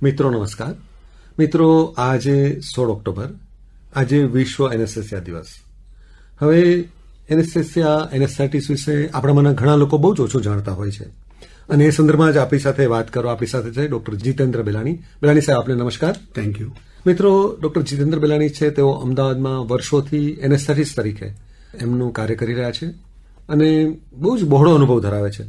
મિત્રો નમસ્કાર. મિત્રો, આજે 16 ઓક્ટોબર, આજે વિશ્વ એનેસ્થેસિયા દિવસ. હવે એનેસ્થેસિયા એનેસ્થેટિસ વિશે આપણામાંના ઘણા લોકો બહુ જ ઓછું જાણતા હોય છે અને એ સંદર્ભમાં જ આપણી સાથે વાત કરો. આપણી સાથે છે ડોક્ટર જીતેન્દ્ર બેલાણી. બેલાણી સાહેબ, આપને નમસ્કાર. Thank you. મિત્રો, ડોક્ટર જીતેન્દ્ર બેલાણી છે, તેઓ અમદાવાદમાં વર્ષોથી એનેસ્થેટિસ્ટ તરીકે એમનું કાર્ય કરી રહ્યા છે અને બહુ જ બહોળો અનુભવ ધરાવે છે.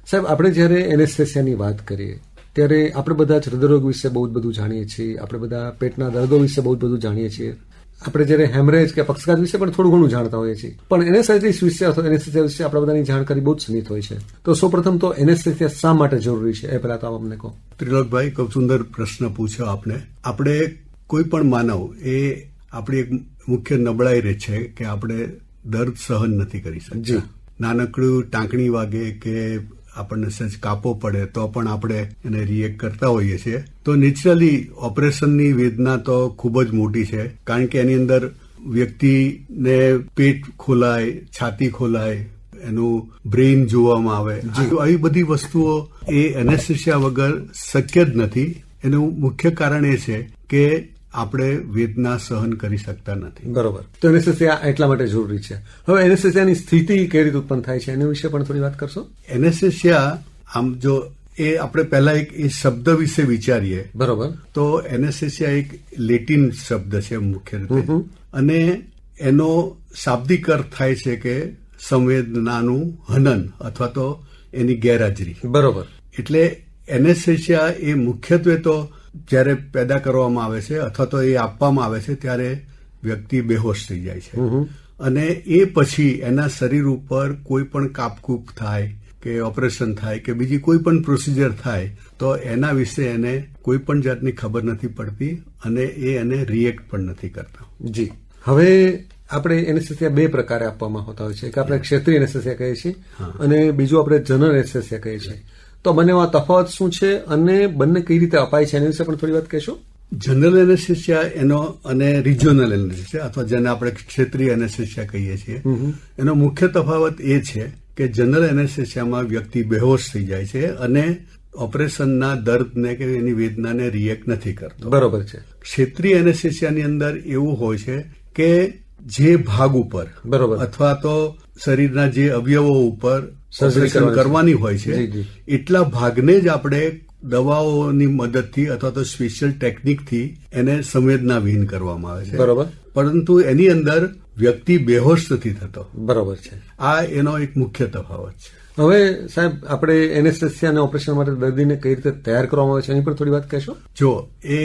સાહેબ, આપણે જ્યારે એનેસ્થેસિયાની વાત કરીએ ત્યારે આપણે બધા જ હૃદયરોગ વિશે બહુ જ બધું જાણીએ છીએ, આપણે બધા પેટના દર્દો વિશે બહુ જ બધું જાણીએ છીએ, આપણે જ્યારે હેમરેજ કે પક્ષઘાત વિશે પણ થોડું ઘણું જાણતા હોઈએ છીએ, પણ એનેસ્થેટિસ વિશે અથવા એનેસ્થેસિયા વિશે આપણા બધાની જાણકારી બહુ જ સીમિત હોય છે. તો સૌપ્રથમ તો એનેસ્થેસિયા શા માટે જરૂરી છે એ પહેલા તો આપ અમને કહો. ત્રિલોકભાઈ, ખૂબ સુંદર પ્રશ્ન પૂછ્યો આપને. આપણે કોઈ પણ માનવ, એ આપણી એક મુખ્ય નબળાઈ રહે છે કે આપણે દર્દ સહન નથી કરી શકતા. નાનકડું ટાંકણી વાગે કે આપણને સહેજ કાપો પડે તો પણ આપણે એને રિએક્ટ કરતા હોઈએ છીએ. તો નેચરલી ઓપરેશનની વેદના તો ખૂબ જ મોટી છે, કારણ કે એની અંદર વ્યક્તિને પેટ ખોલાય, છાતી ખોલાય, એનું બ્રેઇન જોવામાં આવે. આવી બધી વસ્તુઓ એ એનેસ્થેસિયા વગર શક્ય જ નથી. એનું મુખ્ય કારણ એ છે કે આપણે વેદના સહન કરી શકતા નથી. બરોબર. તો એનેસ્થેસિયા એટલા માટે જરૂરી છે. હવે એનેસ્થેસિયાની સ્થિતિ કેવી રીતે ઉત્પન્ન થાય છે એના વિશે પણ થોડી વાત કરશો. એનેસ્થેસિયા, આમ જો એ આપણે પહેલા એક એ શબ્દ વિશે વિચારીએ, બરોબર, તો એનેસ્થેસિયા એક લેટિન શબ્દ છે મુખ્ય રીતે, અને એનો શાબ્દિક અર્થ થાય છે કે સંવેદનાનું હનન અથવા તો એની ગેરહાજરી. બરોબર. એટલે એનેસ્થેસિયા એ મુખ્યત્વે તો જ્યારે પેદા કરવામાં આવે છે અથવા તો એ આપવામાં આવે છે ત્યારે વ્યક્તિ બેહોશ થઈ જાય છે, અને એ પછી એના શરીર ઉપર કોઈ પણ કાપકૂપ થાય કે ઓપરેશન થાય કે બીજી કોઈ પણ પ્રોસિજર થાય તો એના વિશે એને કોઈ પણ જાતની ખબર નથી પડતી અને એ એને રિએક્ટ પણ નથી કરતા. જી. હવે આપણે એનેસ્થેસિયા બે પ્રકારે આપવામાં આવતા હોય છે. એક આપણે ક્ષેત્રીય એનેસ્થેસિયા કહીએ છીએ અને બીજું આપણે જનરલ એનેસ્થેસિયા કહીએ છીએ. તો બંનેમાં તફાવત શું છે અને બંને કઈ રીતે અપાય છે એના વિશે પણ થોડી વાત કહેશો. જનરલ એનેસ્થેસિયા એનો અને રિજિયોનલ એનેસ્થેસિયા અથવા જેને આપણે ક્ષેત્રીય એનેસ્થેસિયા કહીએ છીએ, એનો મુખ્ય તફાવત એ છે કે જનરલ એનેસ્થેસિયામાં વ્યક્તિ બેહોશ થઈ જાય છે અને ઓપરેશનના દર્દને કે એની વેદનાને રિએક્ટ નથી કરતો. બરોબર છે. ક્ષેત્રીય એનેસ્થેસિયાની અંદર એવું હોય છે કે જે ભાગ ઉપર, બરોબર, અથવા તો શરીરના જે અવયવો ઉપર ઓપરેશન કરવાની હોય છે એટલા ભાગને જ આપણે દવાઓની મદદથી અથવા તો સ્પેશિયલ ટેકનિકથી એને સંવેદનાવિહીન કરવામાં આવે છે. બરોબર. પરંતુ એની અંદર વ્યક્તિ બેહોશ નથી થતો. બરોબર છે. આ એનો એક મુખ્ય તફાવત છે. હવે સાહેબ, આપણે એનેસ્થેસિયા અને ઓપરેશન માટે દર્દીને કઈ રીતે તૈયાર કરવામાં આવે છે એની પર થોડી વાત કહેશો. જો એ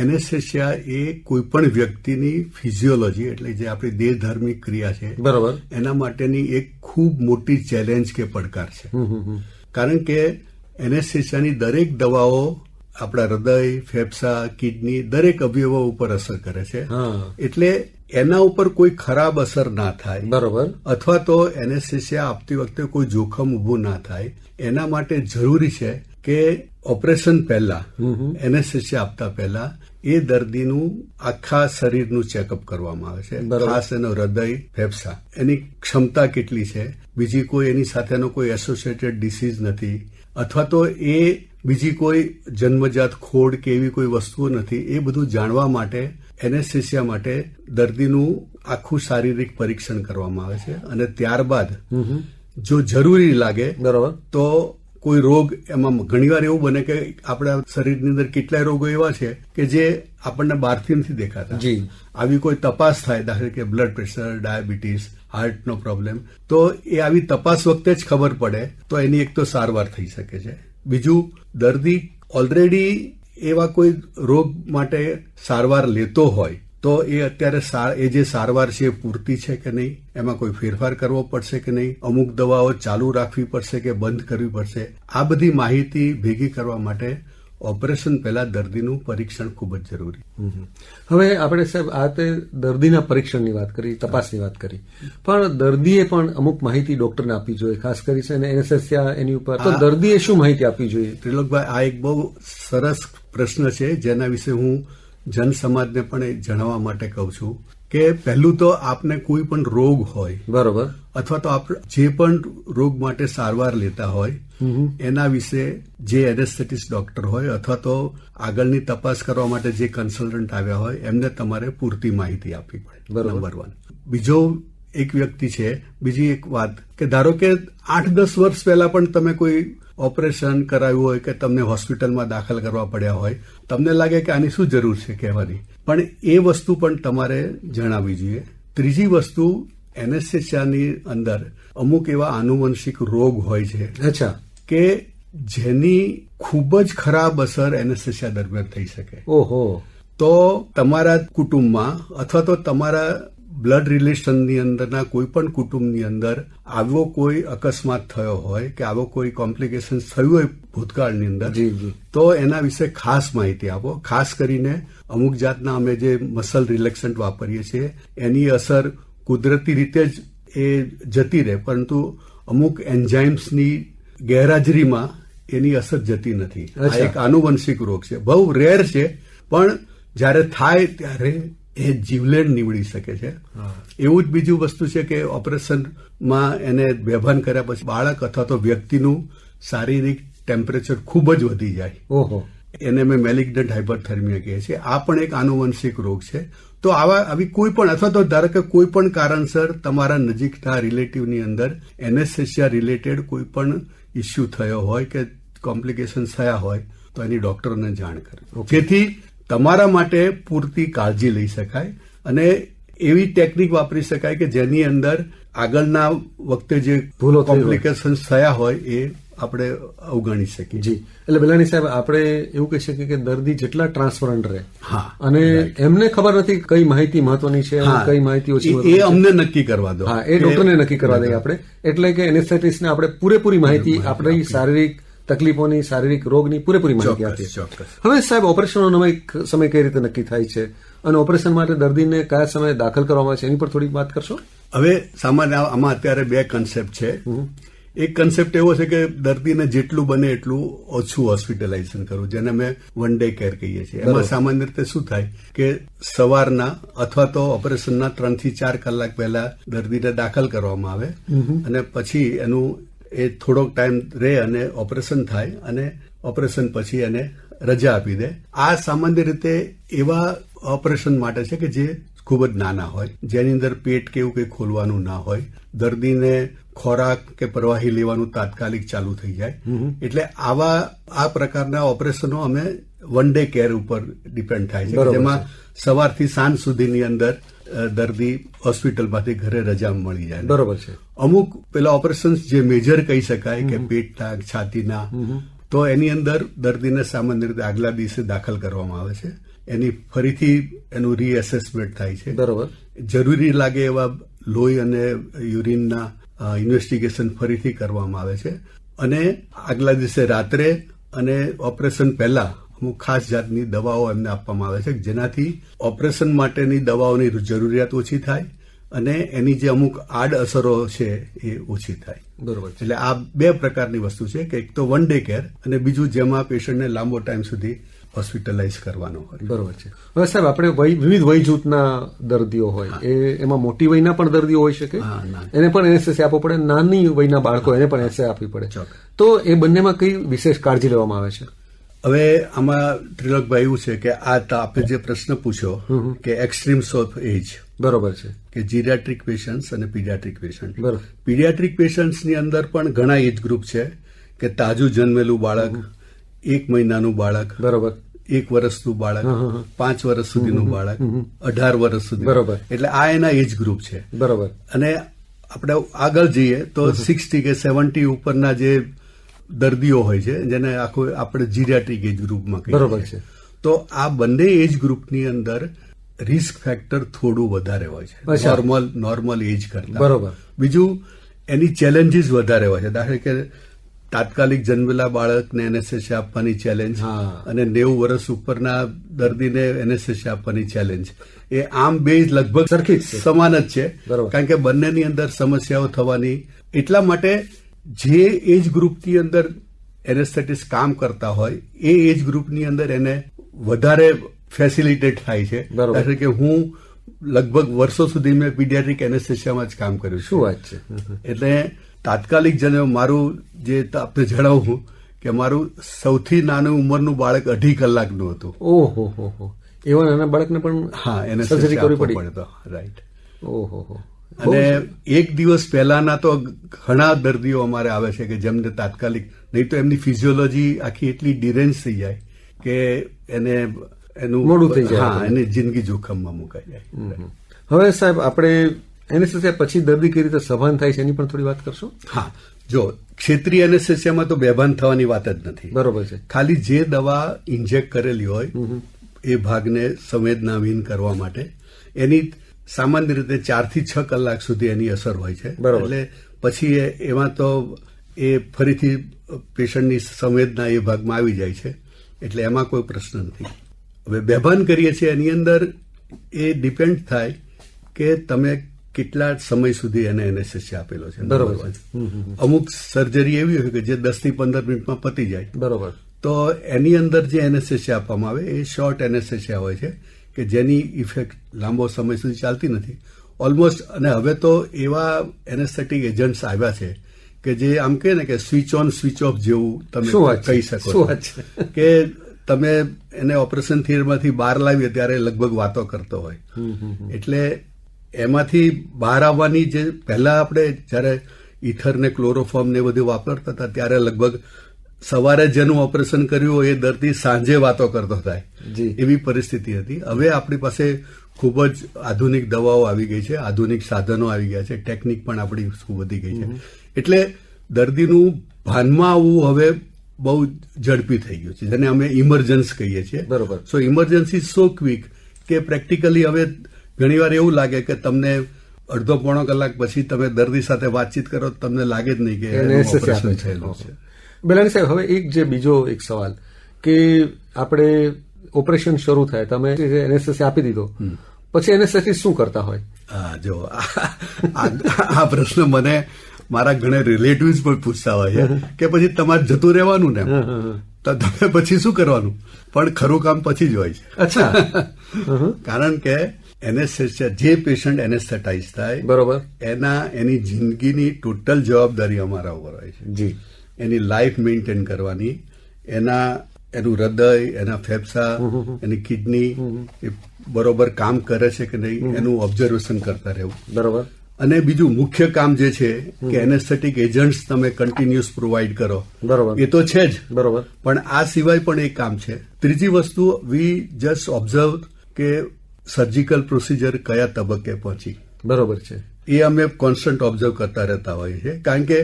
એનેસ્થેસિયા એ કોઈ પણ વ્યક્તિની ફિઝિયોલોજી, એટલે જે આપણી દેહધાર્મિક ક્રિયા છે, બરોબર, એના માટેની એક ખૂબ મોટી ચેલેન્જ કે પડકાર છે. કારણ કે એનેસ્થેસિયાની દરેક દવાઓ આપણા હૃદય, ફેફસા, કિડની દરેક અવયવો ઉપર અસર કરે છે. એટલે એના ઉપર કોઈ ખરાબ અસર ના થાય, બરોબર, અથવા તો એનેસ્થેસિયા આપતી વખતે કોઈ જોખમ ઉભું ના થાય, એના માટે જરૂરી છે કે ઓપરેશન પહેલા, એનેસ્થેસિયા આપતા પહેલા એ દર્દીનું આખા શરીરનું ચેકઅપ કરવામાં આવે છે. ખાસ એનો હૃદય, ફેફસા, એની ક્ષમતા કેટલી છે, બીજી કોઈ એની સાથેનો કોઈ એસોસિએટેડ ડિસીઝ નથી, અથવા તો એ બીજી કોઈ જન્મજાત ખોડ કે એવી કોઈ વસ્તુઓ નથી, એ બધું જાણવા માટે એનેસ્થેસિયા માટે દર્દીનું આખું શારીરિક પરીક્ષણ કરવામાં આવે છે. અને ત્યારબાદ જો જરૂરી લાગે, બરોબર, તો કોઈ રોગ, એમાં ઘણીવાર એવું બને કે આપણા શરીરની અંદર કેટલાય રોગો એવા છે કે જે આપણને બહારથી નથી દેખાતા. આવી કોઈ તપાસ થાય, દાખલા કે બ્લડ પ્રેશર, ડાયાબિટીસ, હાર્ટનો પ્રોબ્લેમ, તો એ આવી તપાસ વખતે જ ખબર પડે તો એની એક તો સારવાર થઈ શકે છે. બીજું, દર્દી ઓલરેડી એવા કોઈ રોગ માટે સારવાર લેતો હોય તો એ અત્યારે એ જે સારવાર છે એ પૂરતી છે કે નહીં, એમાં કોઈ ફેરફાર કરવો પડશે કે નહીં, અમુક દવાઓ ચાલુ રાખવી પડશે કે બંધ કરવી પડશે, આ બધી માહિતી ભેગી કરવા માટે ઓપરેશન પહેલા દર્દીનું પરીક્ષણ ખૂબ જ જરૂરી. હવે આપણે સાહેબ આ તે દર્દીના પરીક્ષણની વાત કરી, તપાસની વાત કરી, પણ દર્દીએ પણ અમુક માહિતી ડોક્ટરને આપવી જોઈએ, ખાસ કરી છે એનેસ્થેસિયા એની ઉપર. તો દર્દીએ શું માહિતી આપવી જોઈએ? ત્રિલોકભાઈ, આ એક બહુ સરસ પ્રશ્ન છે જેના વિશે હું જનસમાજને પણ જણાવવા માટે કહું છું કે પહેલું તો આપને કોઈ પણ રોગ હોય, બરોબર, અથવા તો આપણે જે પણ રોગ માટે સારવાર લેતા હોય એના વિશે જે એનેસ્થેટિસ્ટ ડોક્ટર હોય અથવા તો આગળની તપાસ કરવા માટે જે કન્સલ્ટન્ટ આવ્યા હોય એમને તમારે પૂરતી માહિતી આપવી પડે, નંબર 1. બીજો એક વ્યક્તિ છે, બીજી એક વાત કે ધારો કે 8-10 વર્ષ પહેલા પણ તમે કોઈ ઓપરેશન કરાવ્યું હોય કે તમને હોસ્પિટલમાં દાખલ કરવા પડ્યા હોય, તમને લાગે કે આની શું જરૂર છે કહેવાની, પણ એ વસ્તુ પણ તમારે જણાવવી જોઈએ. ત્રીજી વસ્તુ, એનેસ્થેસિયાની અંદર અમુક એવા આનુવંશિક રોગ હોય છે અચ્છા કે જેની ખૂબ જ ખરાબ અસર એનેસ્થેસિયા દરમિયાન થઈ શકે. ઓહો. તો તમારા કુટુંબમાં અથવા તો તમારા બ્લડ રિલેશનની અંદરના કોઈ પણ કુટુંબની અંદર આવો કોઈ અકસ્માત થયો હોય કે આવો કોઈ કોમ્પ્લિકેશન થયું હોય ભૂતકાળની અંદર, તો એના વિશે ખાસ માહિતી આપો. ખાસ કરીને અમુક જાતના અમે જે મસલ રિલેક્સન્ટ વાપરીએ છીએ એની અસર કુદરતી રીતે જ એ જતી રહે, પરંતુ અમુક એન્ઝાઇમ્સની ગેરહાજરીમાં એની અસર જતી નથી. આ એક આનુવંશિક રોગ છે, બહુ રેર છે, પણ જ્યારે થાય ત્યારે એ જીવલેણ નીવડી શકે છે. એવું જ બીજું વસ્તુ છે કે ઓપરેશનમાં એને બેભાન કર્યા પછી બાળક અથવા તો વ્યક્તિનું શારીરિક ટેમ્પરેચર ખૂબ જ વધી જાય. ઓહો. એને અમે મેલિગ્નન્ટ હાઇપરથર્મિયા કહીએ છીએ. આ પણ એક આનુવંશિક રોગ છે. તો આવી કોઈ પણ અથવા તો ધારો કે કોઈ પણ કારણસર તમારા નજીકના રિલેટિવની અંદર એનેસ્થેસિયા રિલેટેડ કોઈ પણ ઇસ્યુ થયો હોય કે કોમ્પ્લિકેશન થયા હોય તો એની ડોક્ટરોને જાણ કરવી, જેથી તમારા માટે પૂરતી કાળજી લઈ શકાય અને એવી ટેકનિક વાપરી શકાય કે જેની અંદર આગળના વખતે જે કોમ્પ્લિકેશન થયા હોય એ આપણે અવગણી શકીએ. જી, એટલે બેલાણી સાહેબ, આપણે એવું કહી શકીએ કે દર્દી જેટલા ટ્રાન્સપરન્ટ રહે અને એમને ખબર નથી કઈ માહિતી મહત્વની છે કઈ માહિતી ઓછી, એ અમને નક્કી કરવા દો. હા, એ ડોક્ટરને નક્કી કરવા દઈએ આપણે. એટલે કે એનેસ્થેટિસ્ટને આપણે પૂરેપૂરી માહિતી આપણી શારીરિક તકલીફોની, શારીરિક રોગની પૂરેપૂરી માહિતી આપીએ. હવે સાહેબ, ઓપરેશનનો સમય કઈ રીતે નક્કી થાય છે અને ઓપરેશન માટે દર્દીને કયા સમયે દાખલ કરવામાં આવે છે એની પર થોડી વાત કરશો? હવે સામાન્ય આમાં અત્યારે 2 કન્સેપ્ટ છે. એક કન્સેપ્ટ એવો છે કે દર્દીને જેટલું બને એટલું ઓછું હોસ્પિટલાઇઝેશન કરવું, જેને અમે 1 ડે કેર કહીએ છીએ. એમાં સામાન્ય રીતે શું થાય કે સવારના અથવા તો ઓપરેશનના 3 થી 4 કલાક પહેલા દર્દીને દાખલ કરવામાં આવે અને પછી એનું એ થોડોક ટાઈમ રહે અને ઓપરેશન થાય અને ઓપરેશન પછી એને રજા આપી દે. આ સામાન્ય રીતે એવા ઓપરેશન માટે છે કે જે ખૂબ જ નાના હોય, જેની અંદર પેટ કે એવું કંઈ ખોલવાનું ના હોય, દર્દીને ખોરાક કે પ્રવાહી લેવાનું તાત્કાલિક ચાલુ થઈ જાય. એટલે આ પ્રકારના ઓપરેશનો અમે 1 ડે કેર ઉપર ડિપેન્ડ થાય છે, જેમાં સવારથી સાંજ સુધીની અંદર દર્દી હોસ્પિટલમાંથી ઘરે રજા મળી જાય. બરોબર છે. અમુક પેલા ઓપરેશન જે મેજર કહી શકાય કે પેટના, છાતીના, તો એની અંદર દર્દીને સામાન્ય રીતે આગલા દિવસે દાખલ કરવામાં આવે છે. એની ફરીથી એનું રીએસેસમેન્ટ થાય છે. બરોબર. જરૂરી લાગે એવા લોહી અને યુરિનના ઇન્વેસ્ટિગેશન ફરીથી કરવામાં આવે છે અને આગલા દિવસે રાત્રે અને ઓપરેશન પહેલા અમુક ખાસ જાતની દવાઓ એમને આપવામાં આવે છે, જેનાથી ઓપરેશન માટેની દવાઓની જરૂરિયાત ઓછી થાય અને એની જે અમુક આડ અસરો છે એ ઓછી થાય. બરોબર. એટલે આ 2 પ્રકારની વસ્તુ છે કે એક તો 1 ડે કેર અને બીજું જેમાં પેશન્ટને લાંબો ટાઈમ સુધી હોસ્પિટલાઇઝ કરવાનો હોય. બરોબર છે. હવે સાહેબ, આપણે વિવિધ વય જૂથના દર્દીઓ હોય, એમાં મોટી વયના પણ દર્દીઓ હોઈ શકે, એને પણ એનેસ્થેસિયા આપવો પડે, નાની વયના બાળકો એને પણ એનેસ્થેસિયા આપવી પડે, તો એ બંનેમાં કઈ વિશેષ કાળજી લેવામાં આવે છે? હવે આમાં ત્રિલોકભાઈ એવું છે કે આપણે જે પ્રશ્ન પૂછ્યો કે એક્સ્ટ્રીમ્સ ઓફ એજ, બરોબર છે, કે જીરિયાટ્રિક પેશન્ટ્સ અને પીડિયાટ્રિક પેશન્ટ. બરોબર. પીડિયાટ્રિક પેશન્ટ્સની અંદર પણ ઘણા એજ ગ્રુપ છે કે તાજું જન્મેલું બાળક, 1 મહિનાનું બાળક, બરોબર, 1 વર્ષનું બાળક, 5 વર્ષ સુધીનું બાળક, 18 વર્ષ સુધી. બરોબર. એટલે આ એના એજ ગ્રુપ છે. બરોબર. અને આપણે આગળ જઈએ તો 60 કે 70 ઉપરના જે દર્દીઓ હોય છે, જેને આખું આપણે જીરિયાટ્રિક એજ ગ્રુપમાં કહીએ. બરોબર છે. તો આ બંને એજ ગ્રુપની અંદર રિસ્ક ફેક્ટર થોડું વધારે હોય છે નોર્મલ એજ કરતા. બરોબર. બીજું, એની ચેલેન્જીસ વધારે હોય છે. દાખલા કે તાત્કાલિક જન્મેલા બાળકને એનેસ્થેસિયા આપવાની ચેલેન્જ અને 90 વર્ષ ઉપરના દર્દીને એનેસ્થેસિયા આપવાની ચેલેન્જ, એ આમ બે લગભગ સરખી સમાન જ છે, કારણ કે બંનેની અંદર સમસ્યાઓ થવાની. એટલા માટે જે એજ ગ્રુપની અંદર એનેસ્થેટિસ્ટ કામ કરતા હોય એ એજ ગ્રુપની અંદર એને વધારે ફેસિલિટેટ થાય છે. કારણ કે હું લગભગ વર્ષો સુધી મેં પીડિયાટ્રિક એનેસ્થેસિયામાં જ કામ કર્યું. શું વાત છે. એટલે તાત્કાલિક જને મારું જે આપને જણાવું કે મારું સૌથી નાનું ઉંમરનું બાળક 2.5 કલાકનું હતું. ઓહો હો, એવા નાના બાળકને પણ હા, એને સર્જરી કરવી પડી. પડતો. રાઈટ. ઓહો. અને એક દિવસ પહેલાના તો ઘણા દર્દીઓ અમારે આવે છે કે જેમને તાત્કાલિક, નહીં તો એમની ફિઝિયોલોજી આખી એટલી ડિરેન્જ થઈ જાય કે એને એનું મોડું થઈ જાય. હા, એની જિંદગી જોખમમાં મુકાઈ જાય. હવે સાહેબ, આપણે એનેસ્થેસિયા પછી દર્દી કઈ રીતે સભાન થાય છે એની પણ થોડી વાત કરશો? હા, જો ક્ષેત્રીય એનેસ્થેસિયામાં તો બેભાન થવાની વાત જ નથી. બરોબર છે. ખાલી જે દવા ઇન્જેક્ટ કરેલી હોય એ ભાગને સંવેદનાવિહીન કરવા માટે એની સામાન્ય રીતે 4 થી 6 કલાક સુધી એની અસર હોય છે. એટલે પછી એમાં તો એ ફરીથી પેશન્ટની સંવેદના એ ભાગમાં આવી જાય છે, એટલે એમાં કોઈ પ્રશ્ન નથી. હવે બેભાન કરીએ છીએ એની અંદર એ ડિપેન્ડ થાય કે તમે કેટલા સમય સુધી એને એનેસ્થેસિયા આપેલો છે. બરોબર. અમુક સર્જરી એવી હોય કે જે 10 થી 15 મિનિટમાં પતી જાય. બરોબર. તો એની અંદર જે એનેસ્થેસિયા આપવામાં આવે એ શોર્ટ એનેસ્થેસિયા હોય છે કે જેની ઇફેક્ટ લાંબો સમય સુધી ચાલતી નથી ઓલમોસ્ટ. અને હવે તો એવા એનેસ્થેટિક એજન્ટ્સ આવ્યા છે કે જે આમ કહે ને કે સ્વિચ ઓન સ્વિચ ઓફ જેવું તમે કહી શકો કે તમે એને ઓપરેશન થિયેટરમાંથી બહાર લાવીએ ત્યારે લગભગ વાતો કરતો હોય. એટલે એમાંથી બહાર આવવાની જે પહેલા આપણે જયારે ઇથર ને ક્લોરોફોર્મ ને બધું વાપરતા હતા ત્યારે લગભગ સવારે જેનું ઓપરેશન કર્યું હોય એ દર્દી સાંજે વાતો કરતો થાય એવી પરિસ્થિતિ હતી. હવે આપણી પાસે ખૂબ જ આધુનિક દવાઓ આવી ગઈ છે, આધુનિક સાધનો આવી ગયા છે, ટેકનિક પણ આપણી ખૂબ વધી ગઈ છે. એટલે દર્દીનું ભાનમાં આવવું હવે બહુ ઝડપી થઈ ગયું છે, જેને અમે ઇમરજન્સ કહીએ છીએ. બરોબર. સો ઇમરજન્સી સો ક્વિક કે પ્રેક્ટિકલી હવે ઘણીવાર એવું લાગે કે તમને અડધો પોણો કલાક પછી તમે દર્દી સાથે વાતચીત કરો તમને લાગે જ નહીં કે ઓપરેશન થયેલું છે. બેલાણી સાહેબ, હવે એક જે બીજો એક સવાલ કે આપણે ઓપરેશન શરૂ થાય, તમે એનેસ્થેસિયા આપી દીધો, પછી એનેસ્થેસિસ્ટ શું કરતા હોય? હા, જો આ પ્રશ્ન મને મારા ઘણા રિલેટિવ્સ પણ પૂછતા હોય છે કે પછી તમારે જતું રહેવાનું ને, તો તમે પછી શું કરવાનું? પણ ખરું કામ પછી જ હોય છે. અચ્છા. કારણ કે એનેસ્થેસિયા જે પેશન્ટ એનેસ્થેટાઇઝ થાય, બરોબર, એની જિંદગીની ટોટલ જવાબદારી અમારા ઉપર હોય છે. જી. એની લાઈફ મેન્ટેન કરવાની, એનું હૃદય, એના ફેફસા, એની કિડની એ બરોબર કામ કરે છે કે નહીં એનું ઓબ્ઝર્વેશન કરતા રહેવું. બરોબર. અને બીજું મુખ્ય કામ જે છે કે એનેસ્થેટિક એજન્ટ્સ તમે કન્ટિન્યુઅસ પ્રોવાઈડ કરો. બરોબર. એ તો છે જ. બરોબર. પણ આ સિવાય પણ એક કામ છે. ત્રીજી વસ્તુ, વી જસ્ટ ઓબ્ઝર્વ કે સર્જિકલ પ્રોસિજર કયા તબક્કે પહોંચી. બરોબર છે. એ અમે કોન્સ્ટન્ટ ઓબ્ઝર્વ કરતા રહેતા હોઈએ છીએ. કારણ કે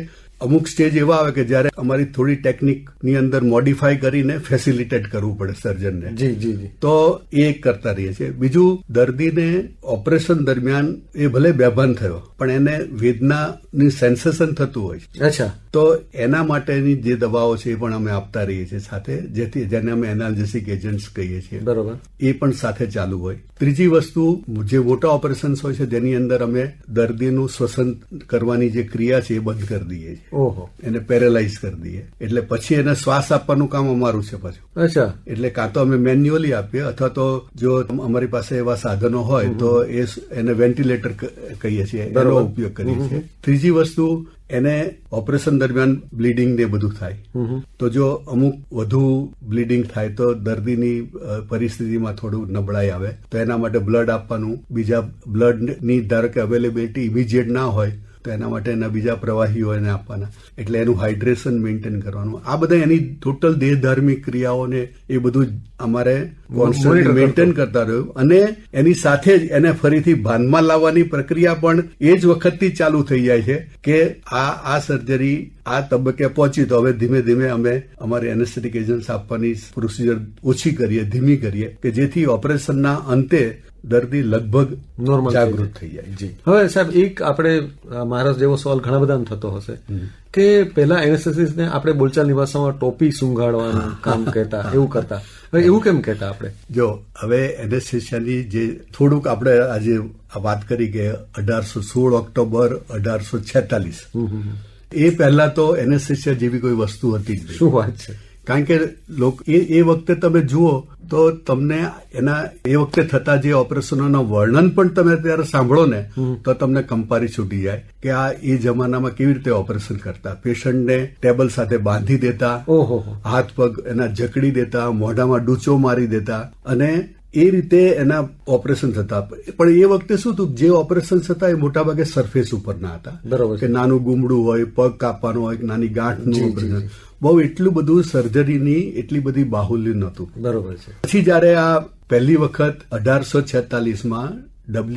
અમુક સ્ટેજ એવા આવે કે જયારે અમારી થોડી ટેકનિકની અંદર મોડિફાઈ કરીને ફેસિલિટેટ કરવું પડે સર્જનને. જી જી જી. તો એ કરતા રહીએ છીએ. બીજું, દર્દીને ઓપરેશન દરમિયાન એ ભલે બેભાન થયો પણ એને વેદનાની સેન્સેશન થતું હોય છે. અચ્છા. તો એના માટેની જે દવાઓ છે એ પણ અમે આપતા રહીએ છીએ સાથે, જેને અમે એનાલ્જેસિક એજન્ટ્સ કહીએ છીએ. બરોબર. એ પણ સાથે ચાલુ હોય. ત્રીજી વસ્તુ, જે મોટા ઓપરેશન્સ હોય છે જેની અંદર અમે દર્દીનું શ્વસન કરવાની જે ક્રિયા છે એ બંધ કરી દઈએ છીએ. ઓહો. એને પેરેલાઇઝ કરી દઈએ, એટલે પછી એને શ્વાસ આપવાનું કામ અમારું છે પાછું. અચ્છા. એટલે કાં તો અમે મેન્યુઅલી આપીએ અથવા તો જો અમારી પાસે એવા સાધનો હોય તો એને વેન્ટિલેટર કહીએ છીએ, એનો ઉપયોગ કરીએ છીએ. ત્રીજી વસ્તુ, એને ઓપરેશન દરમિયાન બ્લીડિંગ ને બધું થાય, તો જો અમુક વધુ બ્લીડિંગ થાય તો દર્દીની પરિસ્થિતિમાં થોડું નબળાઈ આવે તો એના માટે બ્લડ આપવાનું. બીજા બ્લડની ધારો કે અવેલેબિલિટી ઇમિજિએટ ના હોય તો એના માટે એના બીજા પ્રવાહીઓ એને આપવાના, એટલે એનું હાઇડ્રેશન મેન્ટેન કરવાનું. આ બધા એની ટોટલ દેહધાર્મિક ક્રિયાઓને એ બધું અમારે કોન્સ્ટન્ટ મેન્ટેન કરતા રહ્યું. અને એની સાથે જ એને ફરીથી ભાનમાં લાવવાની પ્રક્રિયા પણ એ જ વખતથી ચાલુ થઈ જાય છે કે આ સર્જરી આ તબક્કે પહોંચી તો હવે ધીમે ધીમે અમે અમારી એનેસ્થેટિક એજન્ટ્સ આપવાની પ્રોસિજર ઓછી કરીએ, ધીમી કરીએ, કે જેથી ઓપરેશનના અંતે દર્દી લગભગ નોર્મલ જાગૃત થઈ જાય. જી. હવે સાહેબ, એક આપણે મહારાજ જેવો સવાલ ઘણા બધા થતો હશે કે પેલા એનેસ્થેસિસ્ટને આપણે બોલચાલની ભાષામાં ટોપી સૂંઘાડવાનું કામ કહેતા, એવું કરતા. હવે એવું કેમ કહેતા આપણે? જો હવે એનેસ્થેસિયાની જે થોડુંક આપણે આજે વાત કરી કે 16 ઓક્ટોબર 1846, એ પહેલા તો એનેસ્થેસિયા જેવી કોઈ વસ્તુ હતી જ નહીં. શું વાત છે? કારણ કે એ વખતે તમે જુઓ તો તમને એના એ વખતે થતા જે ઓપરેશનોના વર્ણન પણ તમે ત્યારે સાંભળો ને તો તમને કંપારી છૂટી જાય કે આ એ જમાનામાં કેવી રીતે ઓપરેશન કરતા. પેશન્ટને ટેબલ સાથે બાંધી દેતા, હાથ પગ એના જકડી દેતા, મોઢામાં ડૂચો મારી દેતા અને એ રીતે એના ઓપરેશન થતા. પણ એ વખતે શું હતું, જે ઓપરેશન થતા એ મોટાભાગે સરફેસ ઉપરના હતા. બરોબર. કે નાનું ગુમડું હોય, પગ કાપવાનું હોય, નાની ગાંઠનું ઓપરેશન, બહુ એટલું બધું સર્જરીની એટલી બધી બાહુલ્ય નહોતું. બરોબર છે. પછી જયારે આ પહેલી વખત 1846માં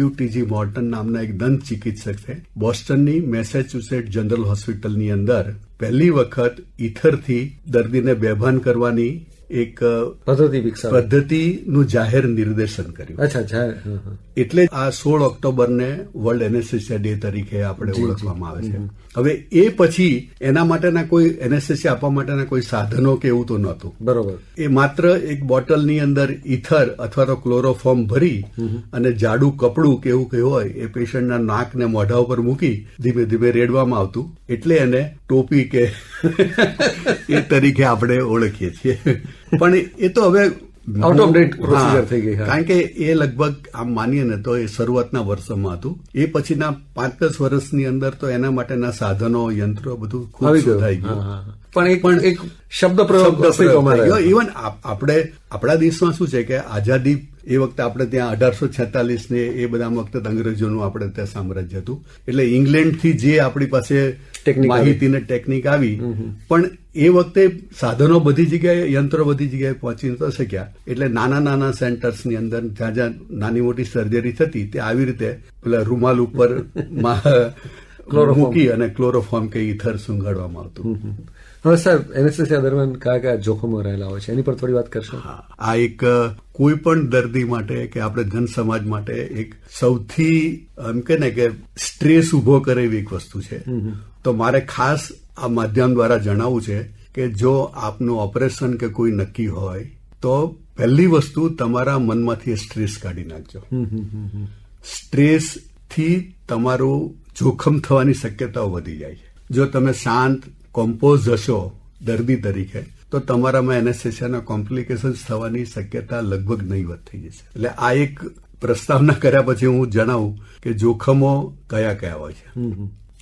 WTG મોર્ટન નામના એક દંત ચિકિત્સક છે, બોસ્ટનની મેસેચ્યુસેટ જનરલ હોસ્પિટલની અંદર પહેલી વખત ઈથરથી દર્દીને બેભાન કરવાની એક પદ્ધતિનું જાહેર નિર્દેશન કર્યું. અચ્છા. એટલે આ 16 ઓક્ટોબરને વર્લ્ડ એનેસ્થેસિયા ડે તરીકે આપણે ઓળખવામાં આવે છે. હવે એ પછી એના માટેના કોઈ એનેસ્થેસિયા આપવા માટેના કોઈ સાધનો કે એવું તો નહોતું. બરોબર. એ માત્ર એક બોટલની અંદર ઈથર અથવા તો ક્લોરોફોર્મ ભરી અને જાડું કપડું કે એવું કયું હોય એ પેશન્ટના નાક ને મોઢા ઉપર મૂકી ધીમે ધીમે રેડવામાં આવતું. એટલે એને ટોપી કે એ તરીકે આપણે ઓળખીએ છીએ. પણ એ તો હવે આઉટ ઓફ ડેટ પ્રોસિજર થઈ ગઈ. કારણ કે એ લગભગ આમ માનીએ ને તો એ શરૂઆતના વર્ષોમાં હતું. એ પછીના 5-10 વર્ષની અંદર તો એના માટેના સાધનો, યંત્રો બધું ખૂબ શોધાઈ ગયું. પણ એક શબ્દ પ્રયોગ ઇવન આપણે આપણા દેશમાં શું છે કે આઝાદી એ વખતે આપણે ત્યાં 1846 ને એ બધા વખતે અંગ્રેજોનું આપણે ત્યાં સામ્રાજ્ય હતું. એટલે ઇંગ્લેન્ડથી જે આપણી પાસે માહિતી ને ટેકનિક આવી, પણ એ વખતે સાધનો બધી જગ્યાએ, યંત્રો બધી જગ્યાએ પહોંચી ન શક્યા. એટલે નાના નાના સેન્ટર્સની અંદર જ્યાં જ્યાં નાની મોટી સર્જરી થતી તે આવી રીતે પેલા રૂમાલ ઉપર મૂકી અને ક્લોરોફોર્મ કે ઈથર સૂંઘાડવામાં આવતું. હવે સાહેબ, એનેસ્થેસિયા દરમિયાન કયા કયા જોખમો રહેલા હોય છે એની પર થોડી વાત કરશો? આ એક કોઈ પણ દર્દી માટે કે આપણે જન સમાજ માટે એક સૌથી એમ કે ને કે સ્ટ્રેસ ઉભો કરે એવી એક વસ્તુ છે. તો મારે ખાસ આ માધ્યમ દ્વારા જણાવવું છે કે જો આપનું ઓપરેશન કે કોઈ નક્કી હોય તો પહેલી વસ્તુ તમારા મનમાંથી સ્ટ્રેસ કાઢી નાખજો. સ્ટ્રેસથી તમારું જોખમ થવાની શક્યતાઓ વધી જાય છે. જો તમે શાંત, કોમ્પોઝ હશો દર્દી તરીકે તો તમારામાં એનેસ્થેસિયાના કોમ્પ્લિકેશન્સ થવાની શક્યતા લગભગ નહીવત થઈ જશે. એટલે આ એક પ્રસ્તાવના કર્યા પછી હું જણાવું કે જોખમો કયા કયા હોય છે.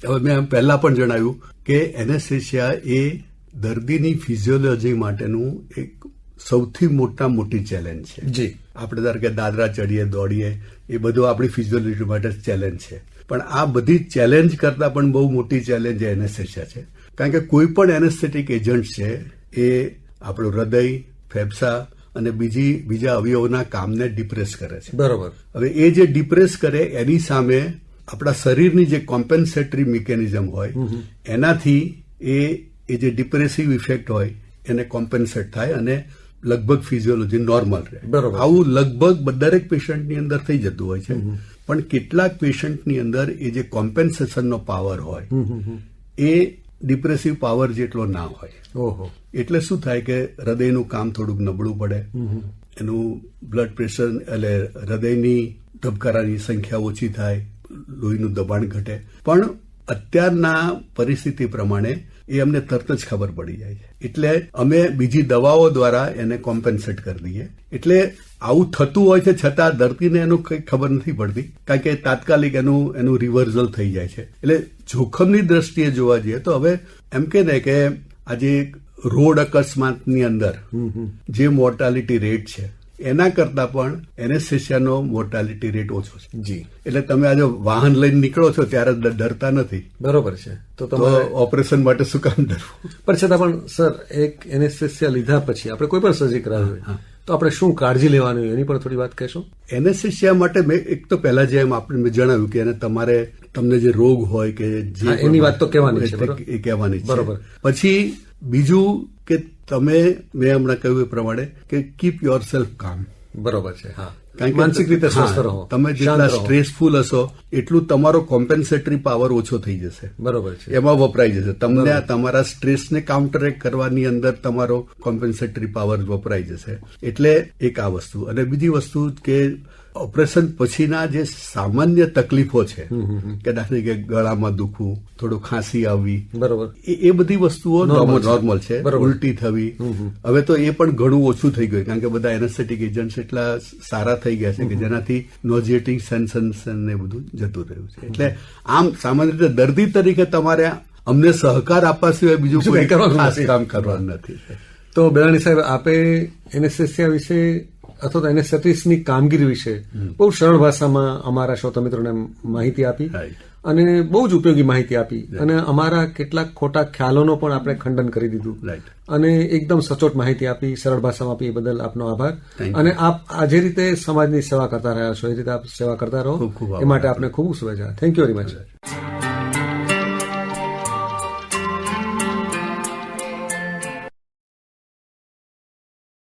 હવે મેં પહેલા પણ જણાવ્યું કે એનેસ્થેસિયા એ દર્દીની ફિઝિયોલોજી માટેનું એક સૌથી મોટી ચેલેન્જ છે. જી, આપણે ધારો કે દાદરા ચડીએ, દોડીએ, એ બધું આપણી ફિઝિયોલોજી માટે ચેલેન્જ છે. પણ આ બધી ચેલેન્જ કરતા પણ બહુ મોટી ચેલેન્જ એનેસ્થેસિયા છે. કારણ કે કોઈ પણ એનેસ્થેટિક એજન્ટ છે એ આપણું હૃદય, ફેફસા અને બીજા અવયવોના કામને ડિપ્રેસ કરે છે. બરોબર. હવે એ જે ડિપ્રેસ કરે એની સામે આપણા શરીરની જે કોમ્પેન્સેટરી મિકેનિઝમ હોય એનાથી એ જે ડિપ્રેસિવ ઇફેક્ટ હોય એને કોમ્પેન્સેટ થાય અને લગભગ ફિઝિયોલોજી નોર્મલ રહે. બરોબર. આવું લગભગ દરેક પેશન્ટની અંદર થઈ જતું હોય છે. પણ કેટલાક પેશન્ટની અંદર એ જે કોમ્પેન્સેશનનો પાવર હોય એ ડિપ્રેસિવ પાવર જેટલો ના હોય. ઓહો. એટલે શું થાય કે હૃદયનું કામ થોડુંક નબળું પડે, એનું બ્લડ પ્રેશર એટલે હૃદયની ધબકારાની સંખ્યા ઓછી થાય, લોહીનું દબાણ ઘટે. પણ અત્યારના પરિસ્થિતિ પ્રમાણે એ અમને તરત જ ખબર પડી જાય છે. એટલે અમે બીજી દવાઓ દ્વારા એને કોમ્પેન્સેટ કરી દઈએ. એટલે આવું થતું હોય છે છતાં દર્દીને એનું કંઈ ખબર નથી પડતી, કારણ કે તાત્કાલિક એનું રિવર્સલ થઈ જાય છે. એટલે જોખમની દ્રષ્ટિએ જોવા જઈએ તો હવે એમ કે ને કે આજે રોડ અકસ્માતની અંદર જે મોર્ટાલિટી રેટ છે એના કરતા પણ એનેસ્થેસિયાનો મોર્ટાલિટી રેટ ઓછો છે. જી. એટલે તમે આજે વાહન લઈને નીકળો છો ત્યારે ડરતા નથી. બરોબર છે. તો ઓપરેશન માટે શું કામ ડરવું? પણ છતાં પણ સર, એક એનેસ્થેસિયા લીધા પછી આપણે કોઈ પણ સર્જરી કરાવી તો આપણે શું કાળજી લેવાની એની પર થોડી વાત કહેશો? એનેસ્થેસિયા માટે મેં એક તો પહેલા જેમ આપણે જણાવ્યું કે તમને જે રોગ હોય કે જે એની વાત તો કહેવાની છે, એ કહેવાની છે. બરોબર. પછી બીજું કે તમે મેં હમણાં કહ્યું એ પ્રમાણે કે કીપ યોર સેલ્ફ કામ. બરોબર છે. હા, કારણ કે માનસિક રીતે સ્વસ્થ રહો. તમે જેટલા સ્ટ્રેસફુલ હશો એટલું તમારો કોમ્પેન્સેટરી પાવર ઓછો થઈ જશે. બરોબર છે. એમાં વપરાઈ જશે. તમને તમારા સ્ટ્રેસને કાઉન્ટરેક્ટ કરવાની અંદર તમારો કોમ્પેન્સેટરી પાવર વપરાઈ જશે. એટલે એક આ વસ્તુ. અને બીજી વસ્તુ કે ઓપરેશન પછીના જે સામાન્ય તકલીફો છે કે દાખલા કે ગળામાં દુખવું, થોડું ખાંસી આવવી, બરોબર, એ બધી વસ્તુઓ નોર્મલ છે. ઉલટી થવી, હવે તો એ પણ ઘણું ઓછું થઈ ગયું કારણ કે બધા એનેસ્થેટિક એજન્ટ્સ એટલા સારા થઈ ગયા છે કે જેનાથી નોઝિએટિંગ સેન્સેશન ને બધું જતું રહ્યું છે. એટલે આમ સામાન્ય રીતે દર્દી તરીકે તમારે અમને સહકાર આપવા સિવાય બીજું કોઈ ખાસ કામ કરવાનું નથી. તો બેલાણી સાહેબ, આપે એનેસ્થેસિયા વિશે અથવા તો એનેસ્થેટિસ્ટની કામગીરી વિશે બહુ સરળ ભાષામાં અમારા શ્રોતા મિત્રોને માહિતી આપી અને બહુ જ ઉપયોગી માહિતી આપી અને અમારા કેટલાક ખોટા ખ્યાલોનો પણ આપણે ખંડન કરી દીધું અને એકદમ સચોટ માહિતી આપી, સરળ ભાષામાં આપી. એ બદલ આપનો આભાર. અને આપ આ જે રીતે સમાજની સેવા કરતા રહ્યા છો એ રીતે આપ સેવા કરતા રહો, એ માટે આપને ખૂબ શુભેચ્છા. Thank you very much.